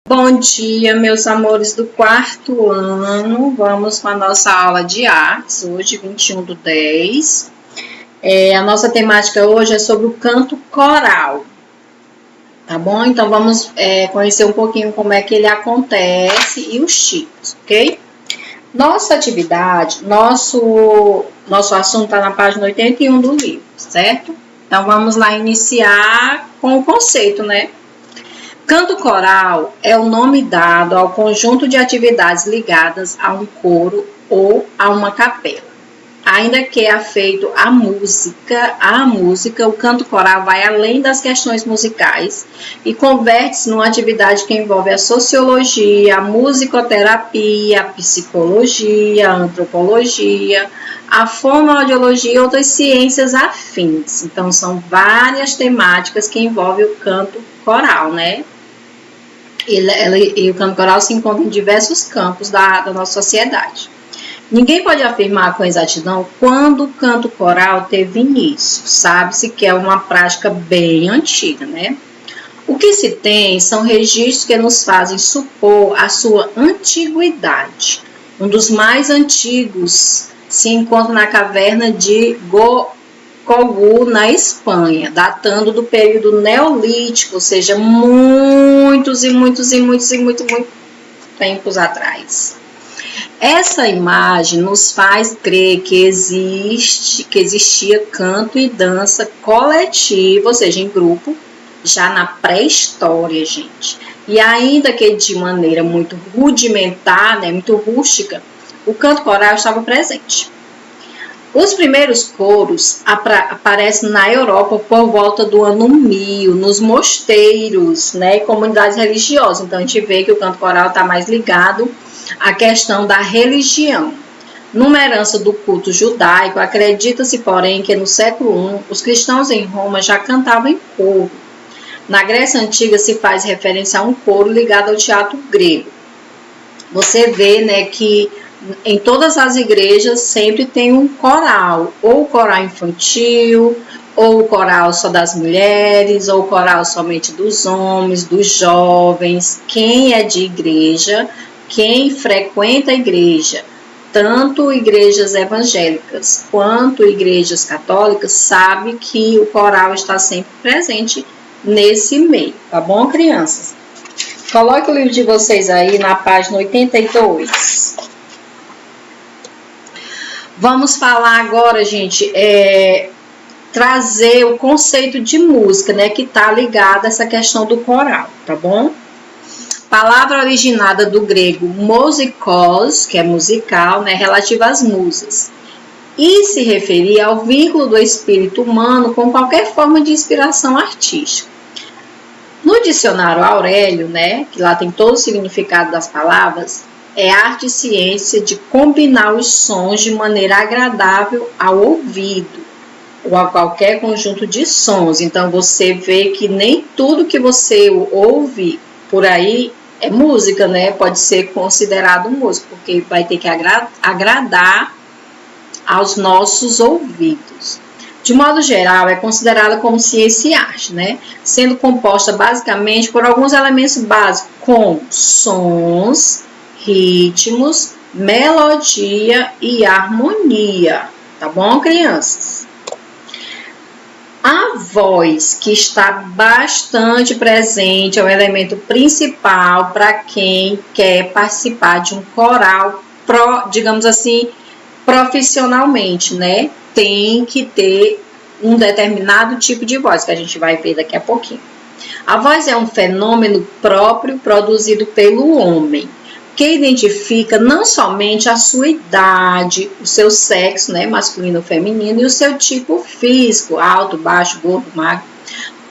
Bom dia, meus amores do quarto ano. Vamos com a nossa aula de artes, hoje, 21/10. A nossa temática hoje é sobre o canto coral, tá bom? Então, vamos conhecer um pouquinho como é que ele acontece e os tipos, ok? Nossa atividade, nosso assunto está na página 81 do livro, certo? Então, vamos lá iniciar com o conceito, né? Canto coral é o nome dado ao conjunto de atividades ligadas a um coro ou a uma capela. Ainda que é afeito à música, o canto coral vai além das questões musicais e converte-se numa atividade que envolve a sociologia, a musicoterapia, a psicologia, a antropologia, a fonoaudiologia e outras ciências afins. Então, são várias temáticas que envolvem o canto coral, né? E o canto coral se encontra em diversos campos da nossa sociedade. Ninguém pode afirmar com exatidão quando o canto coral teve início. Sabe-se que é uma prática bem antiga, né? O que se tem são registros que nos fazem supor a sua antiguidade. Um dos mais antigos se encontra na caverna de Kogu, na Espanha, datando do período neolítico, ou seja, muitos tempos atrás. Essa imagem nos faz crer que existia canto e dança coletiva, ou seja, em grupo, já na pré-história, gente. E ainda que de maneira muito rudimentar, né, muito rústica, o canto coral estava presente. Os primeiros coros aparecem na Europa por volta do ano 1000, nos mosteiros, né, e comunidades religiosas. Então, a gente vê que o canto coral está mais ligado à questão da religião. Numa herança do culto judaico, acredita-se, porém, que no século I, os cristãos em Roma já cantavam em coro. Na Grécia Antiga se faz referência a um coro ligado ao teatro grego. Você vê, né, que em todas as igrejas sempre tem um coral, ou coral infantil, ou coral só das mulheres, ou coral somente dos homens, dos jovens. Quem é de igreja, quem frequenta a igreja, tanto igrejas evangélicas quanto igrejas católicas, sabe que o coral está sempre presente nesse meio, tá bom, crianças? Coloque o livro de vocês aí na página 82. Vamos falar agora, gente, trazer o conceito de música, né, que está ligado a essa questão do coral, tá bom? Palavra originada do grego musikos, que é musical, né, relativa às musas, e se referia ao vínculo do espírito humano com qualquer forma de inspiração artística. No dicionário Aurélio, né, que lá tem todo o significado das palavras, é arte e ciência de combinar os sons de maneira agradável ao ouvido, ou a qualquer conjunto de sons. Então, você vê que nem tudo que você ouve por aí é música, né? Pode ser considerado música, porque vai ter que agradar aos nossos ouvidos. De modo geral, é considerada como ciência e arte, né? Sendo composta basicamente por alguns elementos básicos, como sons, ritmos, melodia e harmonia, tá bom, crianças? A voz, que está bastante presente, é o elemento principal para quem quer participar de um coral, digamos assim, profissionalmente, né? Tem que ter um determinado tipo de voz, que a gente vai ver daqui a pouquinho. A voz é um fenômeno próprio produzido pelo homem, que identifica não somente a sua idade, o seu sexo, né, masculino ou feminino, e o seu tipo físico, alto, baixo, gordo, magro,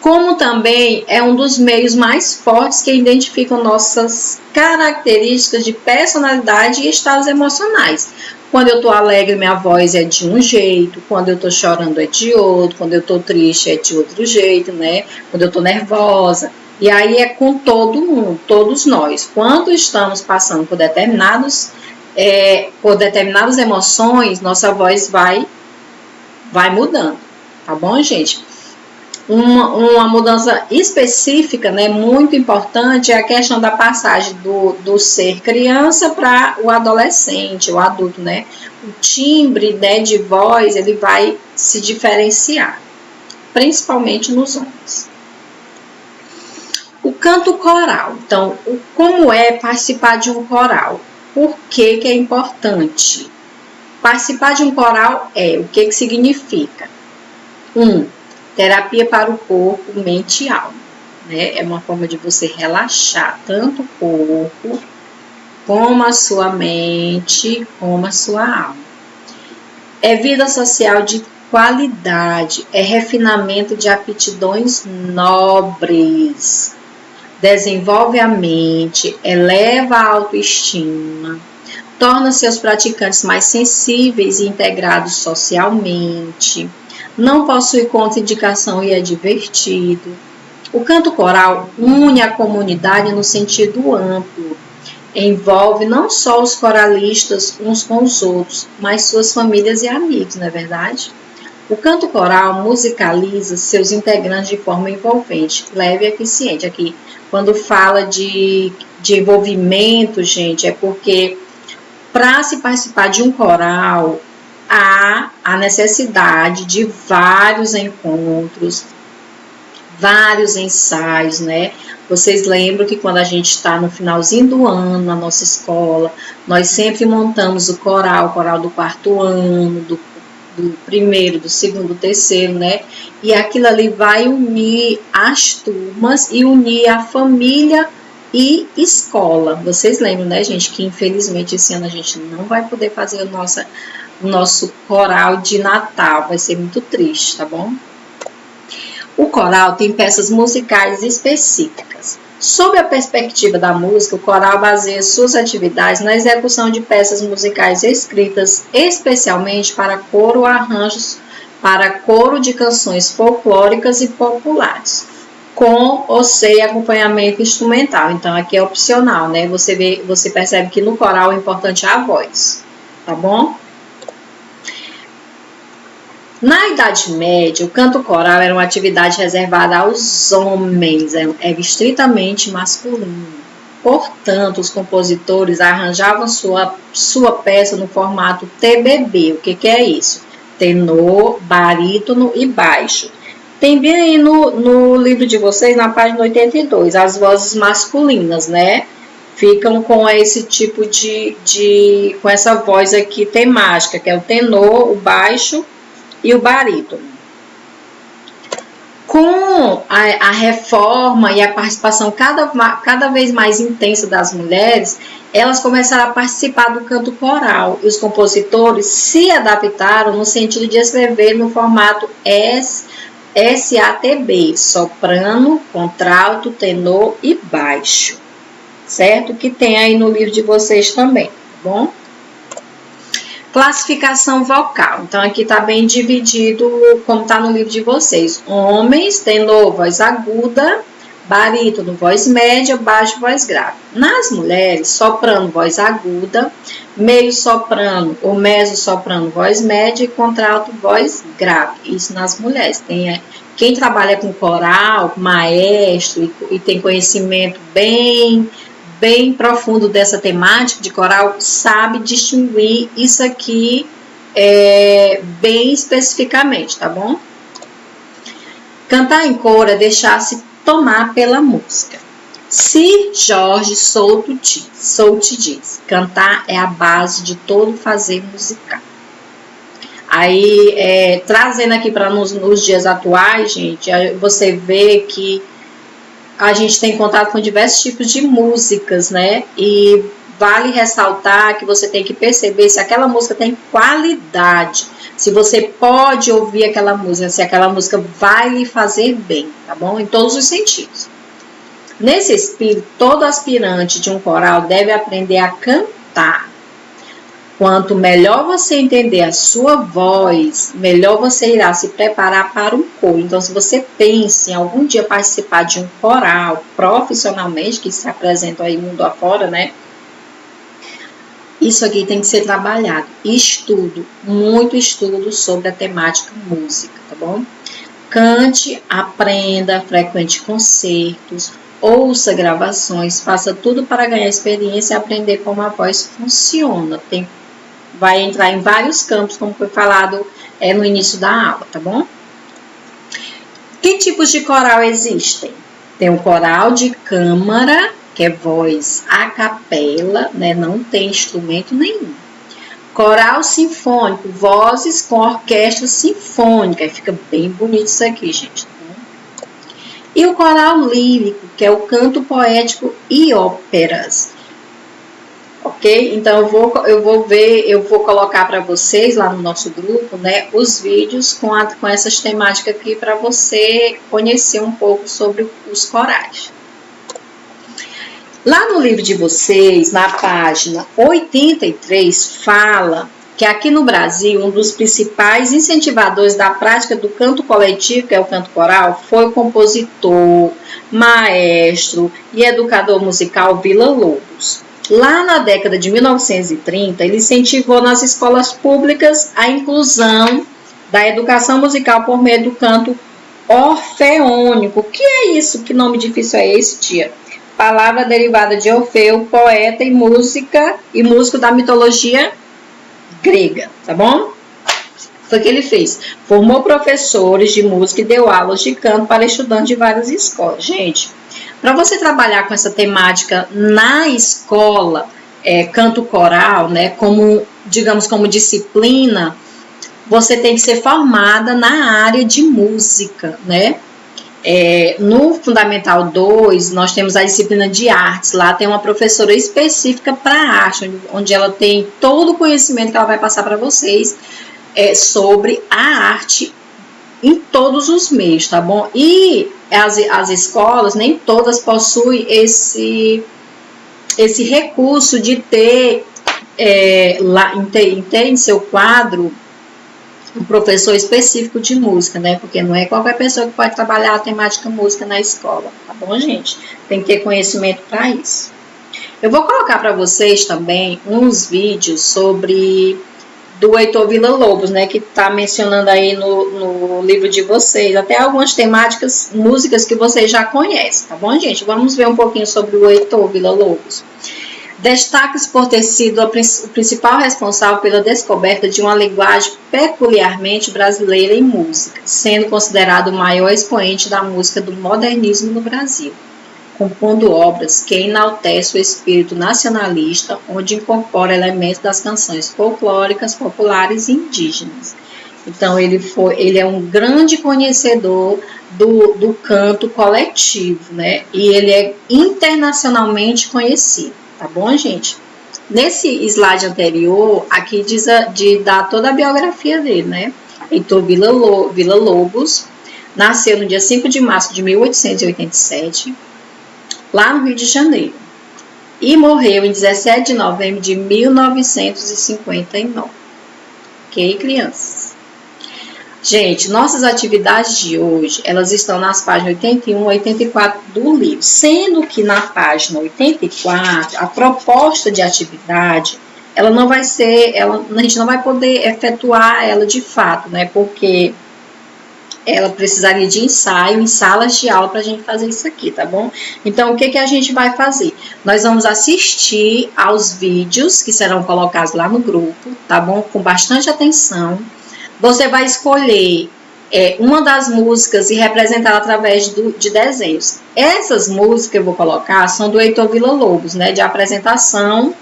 como também é um dos meios mais fortes que identificam nossas características de personalidade e estados emocionais. Quando eu estou alegre, minha voz é de um jeito, quando eu estou chorando é de outro, quando eu estou triste é de outro jeito, né? Quando eu estou nervosa. E aí é com todo mundo, todos nós. Quando estamos passando por determinadas emoções, nossa voz vai mudando, tá bom, gente? Uma mudança específica, né, muito importante, é a questão da passagem do ser criança para o adolescente, o adulto, né? O timbre, né, de voz, ele vai se diferenciar, principalmente nos homens. O canto coral. Então, como é participar de um coral? Por que que é importante? Participar de um coral o que significa? Terapia para o corpo, mente e alma. Né? É uma forma de você relaxar tanto o corpo, como a sua mente, como a sua alma. É vida social de qualidade, é refinamento de aptidões nobres, desenvolve a mente, eleva a autoestima, torna seus praticantes mais sensíveis e integrados socialmente, não possui contraindicação e é divertido. O canto coral une a comunidade no sentido amplo. Envolve não só os coralistas uns com os outros, mas suas famílias e amigos, não é verdade? O canto coral musicaliza seus integrantes de forma envolvente, leve e eficiente. Aqui, quando fala de envolvimento, gente, é porque para se participar de um coral, há a necessidade de vários encontros, vários ensaios, né? Vocês lembram que quando a gente está no finalzinho do ano, na nossa escola, nós sempre montamos o coral do quarto ano, do primeiro, do segundo, do terceiro, né? E aquilo ali vai unir as turmas e unir a família e escola. Vocês lembram, né, gente, que infelizmente esse ano a gente não vai poder fazer o nosso coral de Natal, vai ser muito triste, tá bom? O coral tem peças musicais específicas. Sob a perspectiva da música, o coral baseia suas atividades na execução de peças musicais escritas especialmente para coro ou arranjos para coro de canções folclóricas e populares, com ou sem acompanhamento instrumental. Então, aqui é opcional, né? Você percebe que no coral o importante é a voz, tá bom? Na Idade Média, o canto coral era uma atividade reservada aos homens, era estritamente masculino. Portanto, os compositores arranjavam sua peça no formato TBB. O que é isso? Tenor, barítono e baixo. Tem bem aí no livro de vocês, na página 82, as vozes masculinas, né? Ficam com esse tipo com essa voz aqui temática, que é o tenor, o baixo e o barítono. Com a reforma e a participação cada vez mais intensa das mulheres, elas começaram a participar do canto coral e os compositores se adaptaram no sentido de escrever no formato SATB, soprano, contralto, tenor e baixo, certo? Que tem aí no livro de vocês também, tá bom? Classificação vocal. Então, aqui está bem dividido, como está no livro de vocês. Homens, tenor, voz aguda, barítono, voz média, baixo, voz grave. Nas mulheres, soprano, voz aguda, meio soprano ou meso soprano, voz média e contralto, voz grave. Isso nas mulheres. Quem trabalha com coral, maestro e tem conhecimento bem profundo dessa temática de coral, sabe distinguir isso aqui bem especificamente, tá bom? Cantar em coro é deixar-se tomar pela música. Sir George South diz, cantar é a base de todo fazer musical. Aí, trazendo aqui para nos dias atuais, gente, você vê que a gente tem contato com diversos tipos de músicas, né? E vale ressaltar que você tem que perceber se aquela música tem qualidade, se você pode ouvir aquela música, se aquela música vai lhe fazer bem, tá bom? Em todos os sentidos. Nesse espírito, todo aspirante de um coral deve aprender a cantar. Quanto melhor você entender a sua voz, melhor você irá se preparar para um coro. Então, se você pensa em algum dia participar de um coral profissionalmente, que se apresenta aí mundo afora, né? Isso aqui tem que ser trabalhado. Estudo, muito estudo sobre a temática música, tá bom? Cante, aprenda, frequente concertos, ouça gravações, faça tudo para ganhar experiência e aprender como a voz funciona. Vai entrar em vários campos, como foi falado no início da aula, tá bom? Que tipos de coral existem? Tem o coral de câmara, que é voz a capela, né? Não tem instrumento nenhum. Coral sinfônico, vozes com orquestra sinfônica. Aí fica bem bonito isso aqui, gente. E o coral lírico, que é o canto poético e óperas. Ok? Então eu vou colocar para vocês lá no nosso grupo, né, os vídeos com essas temáticas aqui para você conhecer um pouco sobre os corais. Lá no livro de vocês, na página 83, fala que aqui no Brasil, um dos principais incentivadores da prática do canto coletivo, que é o canto coral, foi o compositor, maestro e educador musical Vila Lobos. Lá na década de 1930, ele incentivou nas escolas públicas a inclusão da educação musical por meio do canto orfeônico. O que é isso? Que nome difícil é esse, tia? Palavra derivada de Orfeu, poeta e músico da mitologia grega, tá bom? Foi o que ele fez. Formou professores de música e deu aulas de canto para estudantes de várias escolas. Gente, para você trabalhar com essa temática na escola, canto coral, né, digamos, como disciplina, você tem que ser formada na área de música, né? No Fundamental 2, nós temos a disciplina de artes. Lá tem uma professora específica para arte, onde ela tem todo o conhecimento que ela vai passar para vocês sobre a arte em todos os meios, tá bom? E as escolas, nem todas possuem esse recurso de ter em seu quadro um professor específico de música, né? Porque não é qualquer pessoa que pode trabalhar a temática música na escola, tá bom, gente? Tem que ter conhecimento para isso. Eu vou colocar para vocês também uns vídeos do Heitor Villa-Lobos, né? Que tá mencionando aí no livro de vocês, até algumas temáticas, músicas que vocês já conhecem, tá bom, gente? Vamos ver um pouquinho sobre o Heitor Villa-Lobos. Destaca-se por ter sido o principal responsável pela descoberta de uma linguagem peculiarmente brasileira em música, sendo considerado o maior expoente da música do modernismo no Brasil, compondo obras que enaltecem o espírito nacionalista, onde incorpora elementos das canções folclóricas, populares e indígenas. Então, ele é um grande conhecedor do canto coletivo, né? E ele é internacionalmente conhecido. Tá bom, gente? Nesse slide anterior, aqui dá toda a biografia dele, né? Heitor Villa-Lobos nasceu no dia 5 de março de 1887, lá no Rio de Janeiro, e morreu em 17 de novembro de 1959. Ok, crianças? Gente, nossas atividades de hoje, elas estão nas páginas 81 e 84 do livro, sendo que na página 84, a proposta de atividade, ela não vai ser, a gente não vai poder efetuar ela de fato, né, porque ela precisaria de ensaio em salas de aula para a gente fazer isso aqui, tá bom? Então, o que a gente vai fazer? Nós vamos assistir aos vídeos que serão colocados lá no grupo, tá bom? Com bastante atenção. Você vai escolher uma das músicas e representar através de desenhos. Essas músicas que eu vou colocar são do Heitor Villa-Lobos, né, de apresentação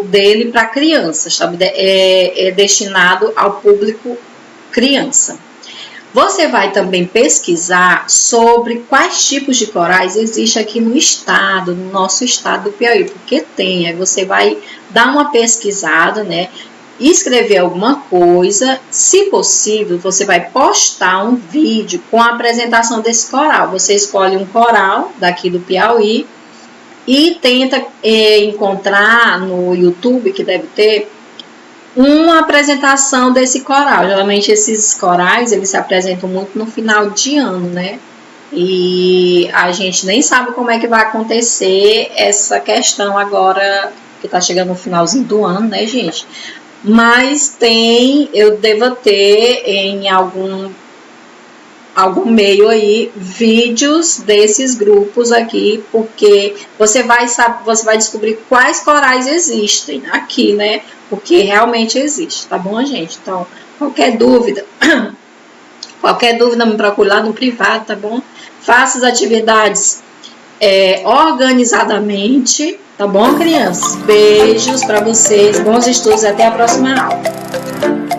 dele para crianças, sabe? Destinado ao público criança. Você vai também pesquisar sobre quais tipos de corais existem aqui no estado, no nosso estado do Piauí, porque tem. Aí você vai dar uma pesquisada, né? Escrever alguma coisa, se possível, você vai postar um vídeo com a apresentação desse coral. Você escolhe um coral daqui do Piauí e tenta encontrar no YouTube, que deve ter, uma apresentação desse coral. Geralmente esses corais, eles se apresentam muito no final de ano, né? E a gente nem sabe como é que vai acontecer essa questão agora, que tá chegando no finalzinho do ano, né, gente? Mas eu devo ter em algum algum meio aí, vídeos desses grupos aqui, porque você vai descobrir quais corais existem aqui, né? Porque realmente existe, tá bom, gente? Então, qualquer dúvida me procure lá no privado, tá bom? Faça as atividades organizadamente, tá bom, crianças? Beijos para vocês, bons estudos, até a próxima aula.